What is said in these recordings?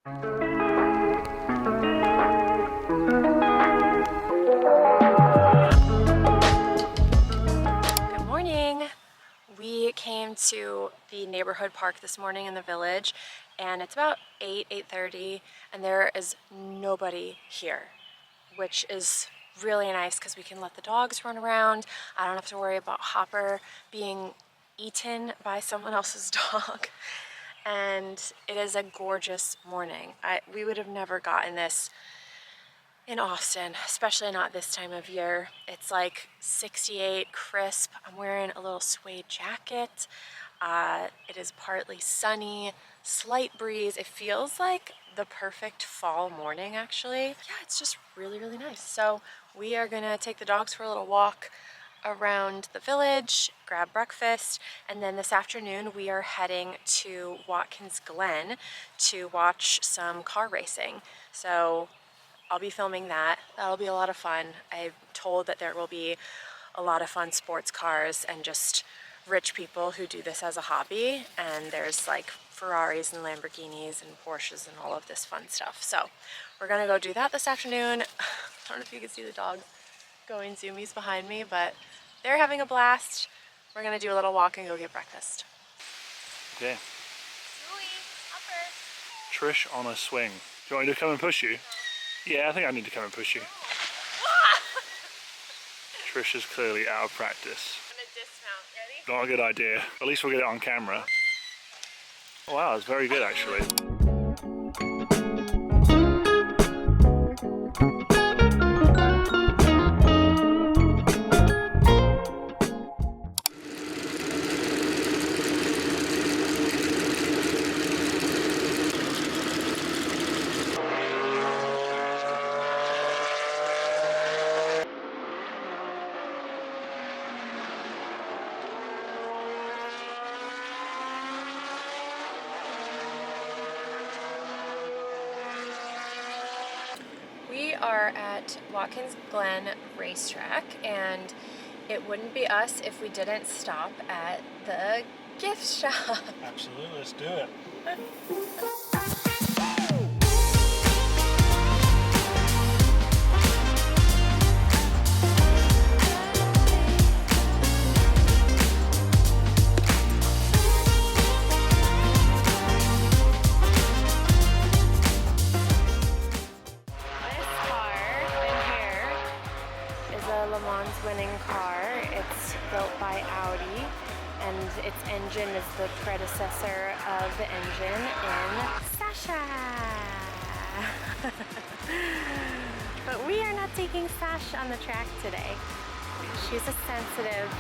Good morning. We came to the neighborhood park this morning in the village, and it's about 8:30, and there is nobody here, which is really nice because we can let the dogs run around. I don't have to worry about Hopper being eaten by someone else's dog. And it is a gorgeous morning. We would have never gotten this in Austin, especially not this time of year. It's like 68, crisp. I'm wearing a little suede jacket. It is partly sunny, slight breeze. It feels like the perfect fall morning, actually. Yeah, it's just really, really nice. So we are gonna take the dogs for a little walk around the village, grab breakfast, and then this afternoon we are heading to Watkins Glen to watch some car racing. So I'll be filming that. That'll be a lot of fun. I'm told that there will be a lot of fun sports cars and just rich people who do this as a hobby. And there's like Ferraris and Lamborghinis and Porsches and all of this fun stuff. So we're gonna go do that this afternoon. I don't know if you can see the dogs going zoomies behind me, but they're having a blast. We're gonna do a little walk and go get breakfast. Okay. Trish on a swing. Do you want me to come and push you? Yeah, I think I need to come and push you. Trish is clearly out of practice. I'm gonna dismount. Ready? Not a good idea. At least we'll get it on camera. Wow, it's very good actually. We are at Watkins Glen racetrack, and it wouldn't be us if we didn't stop at the gift shop. Absolutely, let's do it. Winning car. It's built by Audi, and its engine is the predecessor of the engine in Sasha. But we are not taking Sash on the track today. She's a sensitive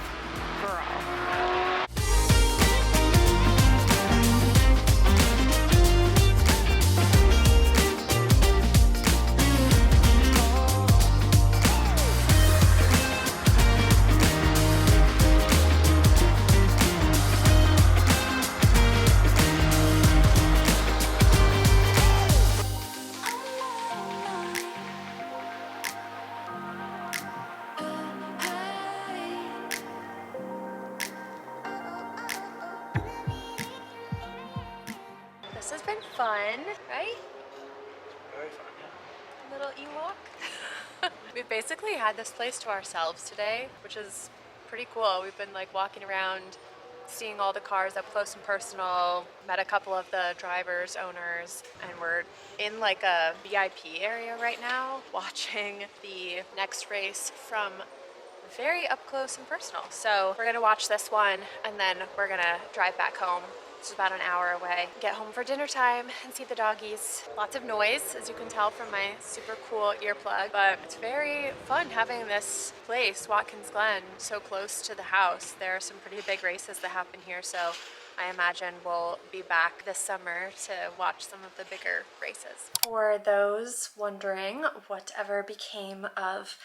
girl. This has been fun, right? Very fun, yeah. Little Ewok. We've basically had this place to ourselves today, which is pretty cool. We've been like walking around, seeing all the cars up close and personal, met a couple of the drivers, owners, and we're in like a VIP area right now, watching the next race from very up close and personal. So we're gonna watch this one, and then we're gonna drive back home. It's about an hour away. Get home for dinner time and see the doggies. Lots of noise, as you can tell from my super cool earplug, but it's very fun having this place, Watkins Glen, so close to the house. There are some pretty big races that happen here, so I imagine we'll be back this summer to watch some of the bigger races. For those wondering whatever became of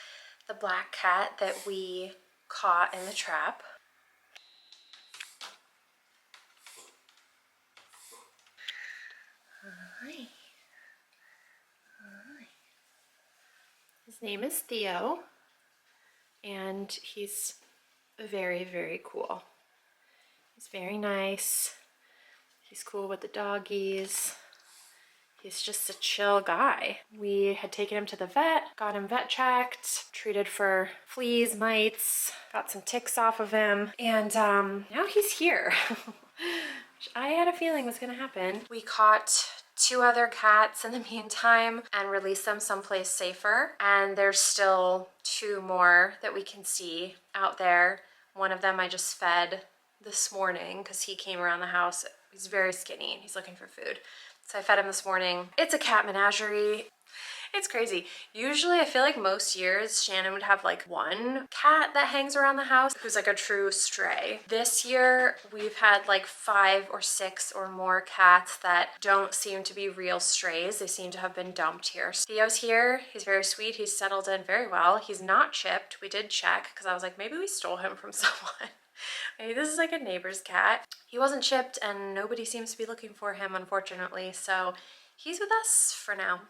the black cat that we caught in the trap, hi. His name is Theo, and he's very, very cool. He's very nice. He's cool with the doggies. He's just a chill guy. We had taken him to the vet, got him vet checked, treated for fleas, mites, got some ticks off of him, and now he's here. Which I had a feeling was gonna happen. We caught 2 other cats in the meantime and released them someplace safer. And there's still 2 more that we can see out there. One of them I just fed this morning because he came around the house. He's very skinny and he's looking for food. So I fed him this morning. It's a cat menagerie. It's crazy. Usually I feel like most years Shannon would have like 1 cat that hangs around the house who's like a true stray. This year we've had like 5 or 6 or more cats that don't seem to be real strays. They seem to have been dumped here. Theo's here. He's very sweet. He's settled in very well. He's not chipped. We did check because I was like, maybe we stole him from someone. Maybe this is like a neighbor's cat. He wasn't chipped and nobody seems to be looking for him, unfortunately. So he's with us for now.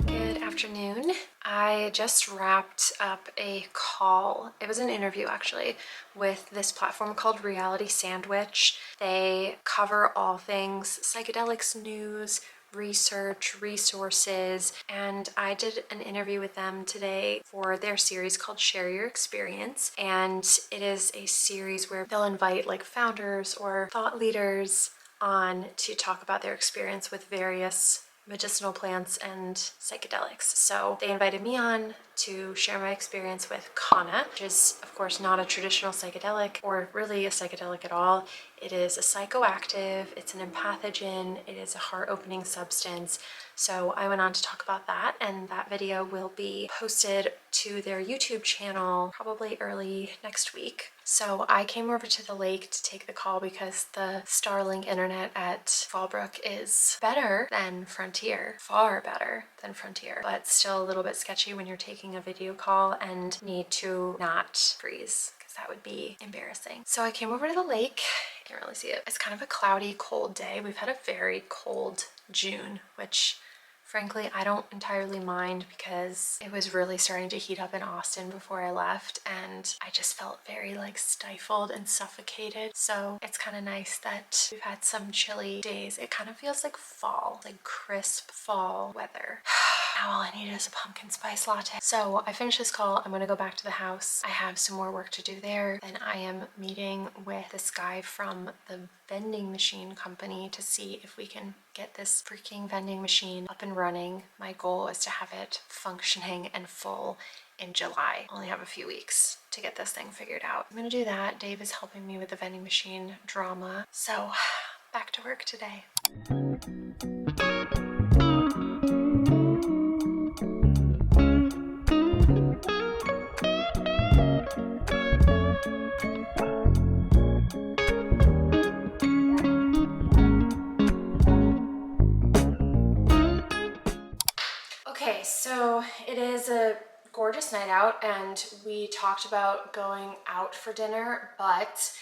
Good afternoon. I just wrapped up a call. It was an interview actually with this platform called Reality Sandwich. They cover all things psychedelics news, research, resources, and I did an interview with them today for their series called Share Your Experience. And it is a series where they'll invite like founders or thought leaders on to talk about their experience with various medicinal plants and psychedelics. So they invited me on to share my experience with Kanna, which is of course not a traditional psychedelic or really a psychedelic at all. It is a psychoactive, it's an empathogen, it is a heart-opening substance. So I went on to talk about that, and that video will be posted to their YouTube channel probably early next week. So I came over to the lake to take the call because the Starlink internet at Fallbrook is better than Frontier, far better than Frontier, but still a little bit sketchy when you're taking a video call and need to not freeze. That would be embarrassing. So I came over to the lake. You can't really see it. It's kind of a cloudy, cold day. We've had a very cold June, which frankly, I don't entirely mind because it was really starting to heat up in Austin before I left and I just felt very like stifled and suffocated. So it's kind of nice that we've had some chilly days. It kind of feels like fall, like crisp fall weather. Now all I need is a pumpkin spice latte. So I finished this call. I'm gonna go back to the house. I have some more work to do there. Then I am meeting with this guy from the vending machine company to see if we can get this freaking vending machine up and running. My goal is to have it functioning and full in July. I only have a few weeks to get this thing figured out. I'm gonna do that. Dave is helping me with the vending machine drama. So back to work today. Okay, so it is a gorgeous night out and we talked about going out for dinner, but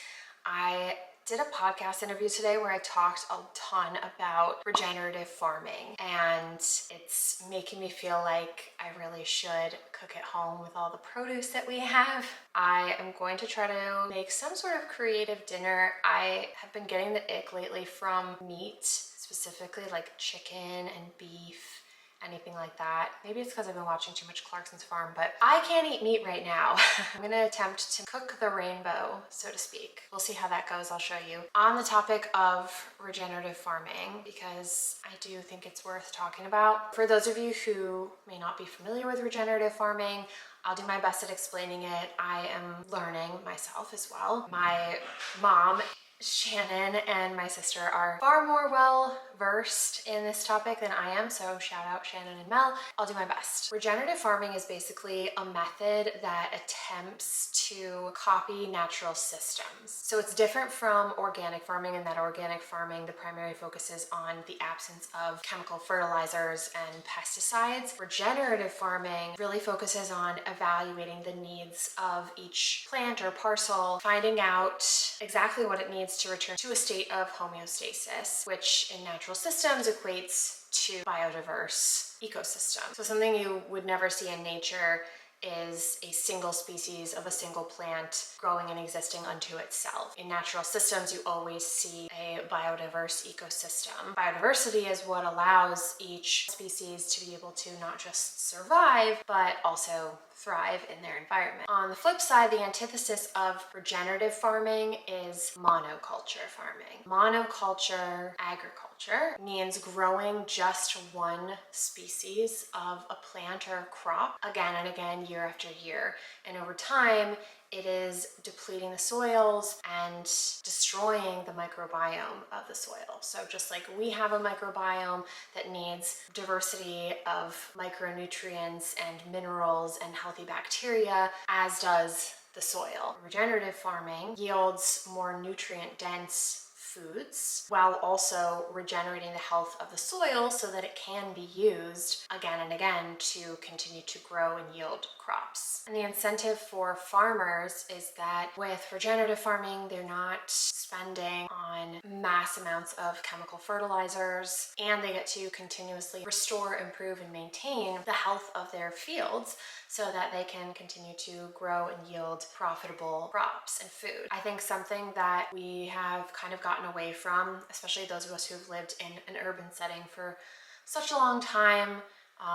I did a podcast interview today where I talked a ton about regenerative farming, and it's making me feel like I really should cook at home with all the produce that we have. I am going to try to make some sort of creative dinner. I have been getting the ick lately from meat, specifically like chicken and beef, anything like that. Maybe it's because I've been watching too much Clarkson's Farm, but I can't eat meat right now. I'm gonna attempt to cook the rainbow, so to speak. We'll see how that goes, I'll show you. On the topic of regenerative farming, because I do think it's worth talking about. For those of you who may not be familiar with regenerative farming, I'll do my best at explaining it. I am learning myself as well. My mom, Shannon and my sister are far more well versed in this topic than I am, so shout out Shannon and Mel. I'll do my best. Regenerative farming is basically a method that attempts to copy natural systems. So it's different from organic farming in that organic farming, the primary focus is on the absence of chemical fertilizers and pesticides. Regenerative farming really focuses on evaluating the needs of each plant or parcel, finding out exactly what it needs to return to a state of homeostasis, which in natural systems equates to biodiverse ecosystems. So something you would never see in nature is a single species of a single plant growing and existing unto itself. In natural systems, you always see a biodiverse ecosystem. Biodiversity is what allows each species to be able to not just survive, but also thrive in their environment. On the flip side, the antithesis of regenerative farming is monoculture farming. Monoculture agriculture means growing just one species of a plant or a crop again and again, year after year. And over time, it is depleting the soils and destroying the microbiome of the soil. So just like we have a microbiome that needs diversity of micronutrients and minerals and healthy bacteria, as does the soil. Regenerative farming yields more nutrient-dense foods while also regenerating the health of the soil so that it can be used again and again to continue to grow and yield crops. And the incentive for farmers is that with regenerative farming, they're not spending on mass amounts of chemical fertilizers, and they get to continuously restore, improve, and maintain the health of their fields so that they can continue to grow and yield profitable crops and food. I think something that we have kind of gotten away from, especially those of us who've lived in an urban setting for such a long time,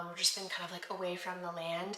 we've just been kind of like away from the land,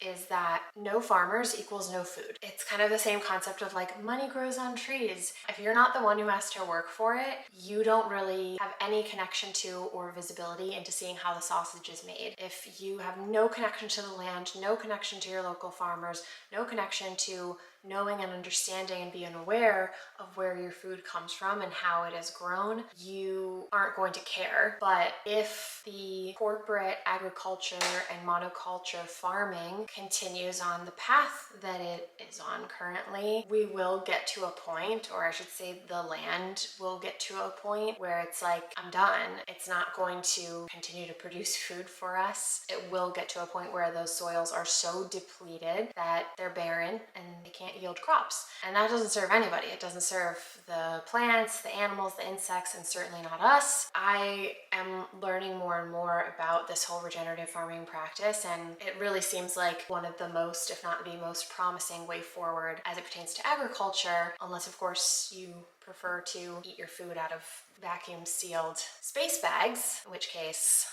is that no farmers equals no food. It's kind of the same concept of like money grows on trees. If you're not the one who has to work for it, you don't really have any connection to or visibility into seeing how the sausage is made. If you have no connection to the land, no connection to your local farmers, no connection to knowing and understanding and being aware of where your food comes from and how it is grown, you aren't going to care. But if the corporate agriculture and monoculture farming continues on the path that it is on currently, we will get to a point, or I should say the land will get to a point where it's like, I'm done. It's not going to continue to produce food for us. It will get to a point where those soils are so depleted that they're barren and they can't yield crops. And that doesn't serve anybody. It doesn't serve the plants, the animals, the insects, and certainly not us. I am learning more and more about this whole regenerative farming practice, and it really seems like one of the most, if not the most promising way forward as it pertains to agriculture, unless of course you prefer to eat your food out of vacuum sealed space bags, in which case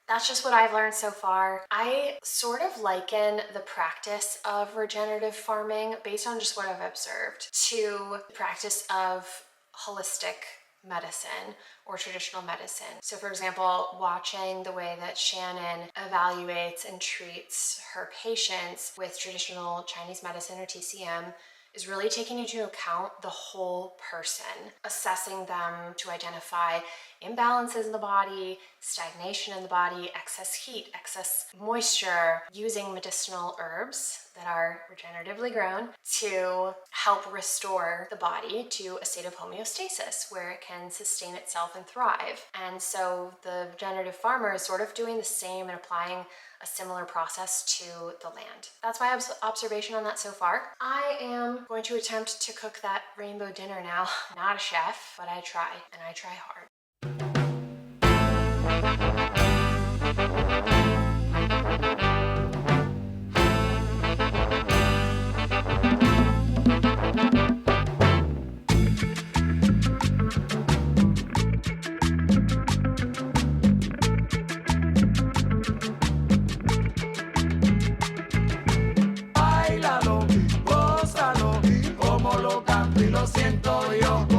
that's just what I've learned so far. I sort of liken the practice of regenerative farming, based on just what I've observed, to the practice of holistic medicine or traditional medicine. So for example, watching the way that Shannon evaluates and treats her patients with traditional Chinese medicine or TCM is really taking into account the whole person, assessing them to identify imbalances in the body, stagnation in the body, excess heat, excess moisture, using medicinal herbs that are regeneratively grown to help restore the body to a state of homeostasis where it can sustain itself and thrive. And so the regenerative farmer is sort of doing the same and applying a similar process to the land. That's my observation on that so far. I am going to attempt to cook that rainbow dinner now. Not a chef, but I try, and I try hard. Báilalo, gózalo, como lo canto y lo siento yo.